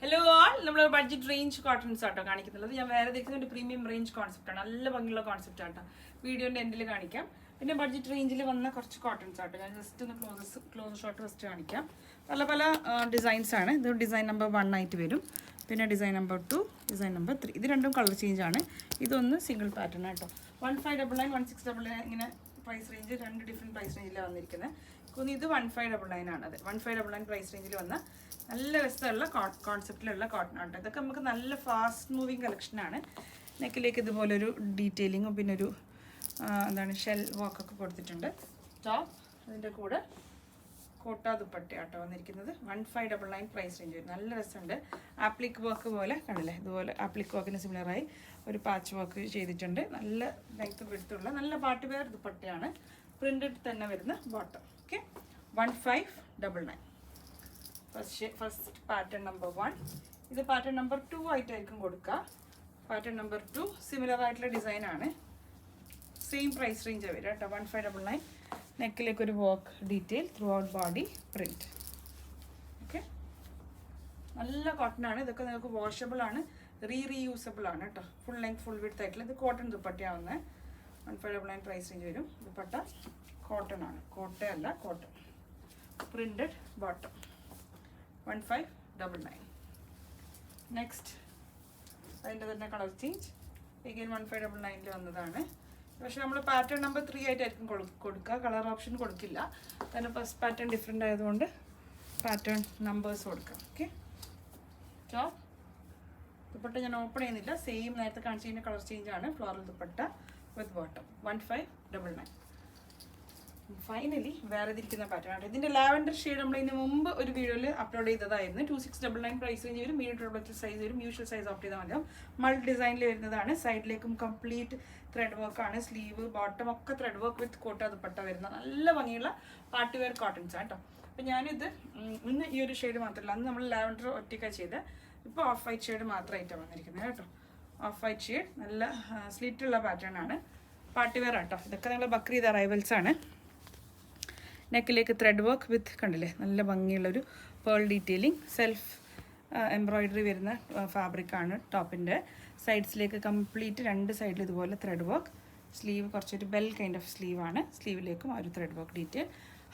Hello ആൾ നമ്മൾ budget range cottons ആട്ടോ കാണിക്കുന്നുള്ളത്. ഞാൻ വേറെ দেখുന്ന ഒരു പ്രീമിയം റേഞ്ച് കോൺസെപ്റ്റ് ആണ്. നല്ല ഭംഗിയുള്ള കോൺസെപ്റ്റ് ആട്ടോ. വീഡിയോന്റെ എൻഡിൽ കാണിക്കാം. പിന്നെ ബഡ്ജറ്റ് റേഞ്ചിൽ വന്ന കുറച്ച് കോട്ടൺസ് ആട്ടോ. ഞാൻ ജസ്റ്റ് ഒന്ന് ക്ലോസ് ഷോട്ട് ഫസ്റ്റ് കാണിക്കാം. പല പല ഡിസൈൻസ് ആണ്. ഇത് ഡിസൈൻ നമ്പർ 1 ആയിട്ട് വരും. പിന്നെ ഡിസൈൻ നമ്പർ 2, ഡിസൈൻ നമ്പർ 3. ഇത് രണ്ടും കളർ ചേഞ്ച് ആണ്. ഇതൊന്ന് സിംഗിൾ പാറ്റേൺ ആട്ടോ. 1599, 1699 ഇങ്ങനെ പ്രൈസ് റേഞ്ച്, രണ്ട് ഡിഫറെൻറ്റ് പ്രൈസ് റേഞ്ചിലാണ് വന്നിരിക്കുന്നത്. ഇത് 1599 ആണ്. അതെ, 1599 പ്രൈസ് റേഞ്ചിൽ വന്ന നല്ല രസമുള്ള കോൺസെപ്റ്റിലുള്ള കോട്ടൺ ആട്ടോ. ഇതൊക്കെ നമുക്ക് നല്ല ഫാസ്റ്റ് മൂവിങ് കളക്ഷനാണ്. നെക്കിലേക്ക് ഇതുപോലൊരു ഡീറ്റെയിലിങ്ങും പിന്നെ ഒരു എന്താണ് ഷെൽ വർക്കൊക്കെ കൊടുത്തിട്ടുണ്ട്. ടോപ്പ് അതിൻ്റെ കൂടെ കോട്ട ദുപ്പട്ടയാട്ടോ വന്നിരിക്കുന്നത്. 1599 പ്രൈസ് റേഞ്ച് വരും. നല്ല രസമുണ്ട്. ആപ്ലിക് വർക്ക് പോലെ കണ്ടില്ലേ, ഇതുപോലെ ആപ്ലിക് വർക്കിന് സിമിലറായി ഒരു പാച്ച് വർക്ക് ചെയ്തിട്ടുണ്ട്. നല്ല ലെങ്ത്തും വിടുത്തുള്ള നല്ല പാർട്ടി വെയർ ദുപ്പട്ടയാണ്. പ്രിന്റഡ് തന്നെ വരുന്ന bottom. Okay, 1599. First pattern number 1. ഇത് പാറ്റേൺ നമ്പർ 2 ആയിട്ടായിരിക്കും കൊടുക്കുക. പാറ്റേൺ നമ്പർ 2 സിമിലർ ആയിട്ടുള്ള ഡിസൈൻ ആണ്. സെയിം പ്രൈസ് റേഞ്ച് വരിക കേട്ടോ. 1599. നെക്കിലേക്ക് ഒരു work detail, through out body print. Okay, നല്ല കോട്ടൺ ആണ്. ഇതൊക്കെ നിങ്ങൾക്ക് വാഷബിൾ ആണ്, റീയൂസബിൾ ആണ് കേട്ടോ. ഫുൾ ലെങ്ത് ഫുൾ വിഡ്ത്ത് ആയിട്ടുള്ള ഇത് കോട്ടൺ ദുപ്പട്ടയാവുന്നത്. 1599 പ്രൈസ് റേഞ്ച് വരും. ദുപ്പട്ട കോട്ടൺ ആണ്, കോട്ടയല്ല കോട്ടൺ. Printed bottom 1599. നെക്സ്റ്റ് അതിൻ്റെ തന്നെ കളർ ചേഞ്ച് എഗെയിൻ 1599 വന്നതാണ്. പക്ഷെ നമ്മൾ പാറ്റേൺ നമ്പർ 3 ആയിട്ടായിരിക്കും കൊടുക്കുക. കളർ ഓപ്ഷൻ കൊടുക്കില്ല. കാരണം ഫസ്റ്റ് പാറ്റേൺ ഡിഫറെൻ്റ് ആയതുകൊണ്ട് പാറ്റേൺ നമ്പേഴ്സ് കൊടുക്കാം. ഓക്കെ, ടോപ്പ് ദുപ്പട്ട ഞാൻ ഓപ്പൺ ചെയ്യുന്നില്ല. സെയിം നേരത്തെ കാണിച്ചതിൻ്റെ കളർ ചേഞ്ച് ആണ്. ഫ്ലോറൽ ദുപ്പട്ട വിത്ത് ബോട്ടം 1599. ഫൈനലി വേറെ ഇരിക്കുന്ന പാറ്റേൺ ആണ്. ഇതിൻ്റെ ലാവൻഡർ ഷെയ്ഡ് നമ്മൾ ഇതിന് മുമ്പ് ഒരു വീഡിയോയിൽ അപ്ലോഡ് ചെയ്തതായിരുന്നു. 2699 പ്രൈസ് റേഞ്ച് വരും. മീഡിയം ഡബിൾ സൈസ് വരും. യൂഷ്വൽ സൈസ് ഓപ്റ്റ് ചെയ്താൽ മതിയാവും. മൾട്ടി ഡിസൈനിൽ വരുന്നതാണ്. സൈഡിലേക്കും കംപ്ലീറ്റ് ത്രെഡ് വർക്കാണ്. സ്ലീവ് ബോട്ടം ഒക്കെ ത്രെഡ് വർക്ക് വിത്ത് കോട്ട ദുപ്പട്ട വരുന്ന നല്ല ഭംഗിയുള്ള പാർട്ടി വെയർ കോട്ടൺസ് ആണ് കേട്ടോ. അപ്പം ഞാനിത് ഇന്ന് ഈ ഒരു ഷെയ്ഡ് മാത്രമല്ല, അന്ന് നമ്മൾ ലാവൻഡർ ഒറ്റയ്ക്കാണ് ചെയ്ത്. ഇപ്പോൾ ഓഫ് വൈറ്റ് ഷെയ്ഡ് മാത്രമായിട്ടാണ് വന്നിരിക്കുന്നത് കേട്ടോ. ഓഫ് വൈറ്റ് ഷെയ്ഡ് നല്ല സ്ലിറ്റുള്ള പാറ്റേൺ ആണ്. പാർട്ടി വെയർ ആട്ടോ. ഇതൊക്കെ നിങ്ങൾ ബക്രീദ് അറൈവൽസ് ആണ്. നെക്കിലേക്ക് ത്രെഡ് വർക്ക് വിത്ത് കണ്ടില്ലേ, നല്ല ഭംഗിയുള്ളൊരു പേൾ ഡീറ്റെയിലിംഗ്, സെൽഫ് എംബ്രോയിഡറി വരുന്ന ഫാബ്രിക്കാണ് ടോപ്പിൻ്റെ. സൈഡ്സിലേക്ക് കംപ്ലീറ്റ് രണ്ട് സൈഡിൽ ഇതുപോലെ ത്രെഡ് വർക്ക്. സ്ലീവ് കുറച്ചൊരു ബെൽ കൈൻഡ് ഓഫ് സ്ലീവാണ്. സ്ലീവിലേക്കും ആ ഒരു thread work detail.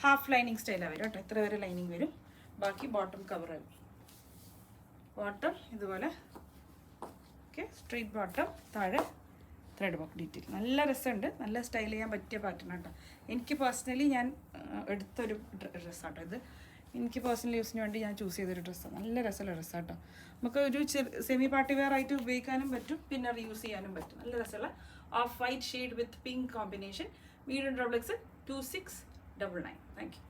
Half lining സ്റ്റൈലാണ് വരും കേട്ടോ. ഇത്ര വരെ ലൈനിങ് വരും. ബാക്കി ബോട്ടം കവർ ആവും. ബോട്ടം ഇതുപോലെ ഓക്കെ, സ്ട്രെയിറ്റ് ബോട്ടം, താഴെ ത്രെഡ് വർക്ക് ഡീറ്റെയിൽ. നല്ല രസമുണ്ട്. നല്ല സ്റ്റൈൽ ചെയ്യാൻ പറ്റിയ പാറ്റേൺ ആട്ടോ. എനിക്ക് പേഴ്സണലി ഞാൻ എടുത്തൊരു ഡ്രസ്സാട്ടോ ഇത്. എനിക്ക് പേഴ്സണൽ യൂസിന് വേണ്ടി ഞാൻ ചൂസ് ചെയ്തൊരു ഡ്രസ്സാണ്. നല്ല രസമുള്ള ഡ്രസ്സാട്ടോ. നമുക്ക് ഒരു സെമി പാർട്ടി വെയർ ആയിട്ട് ഉപയോഗിക്കാനും പറ്റും, പിന്നെ റീയൂസ് ചെയ്യാനും പറ്റും. നല്ല രസമുള്ള of white shade with pink combination. Medium double X 2699. Thank you.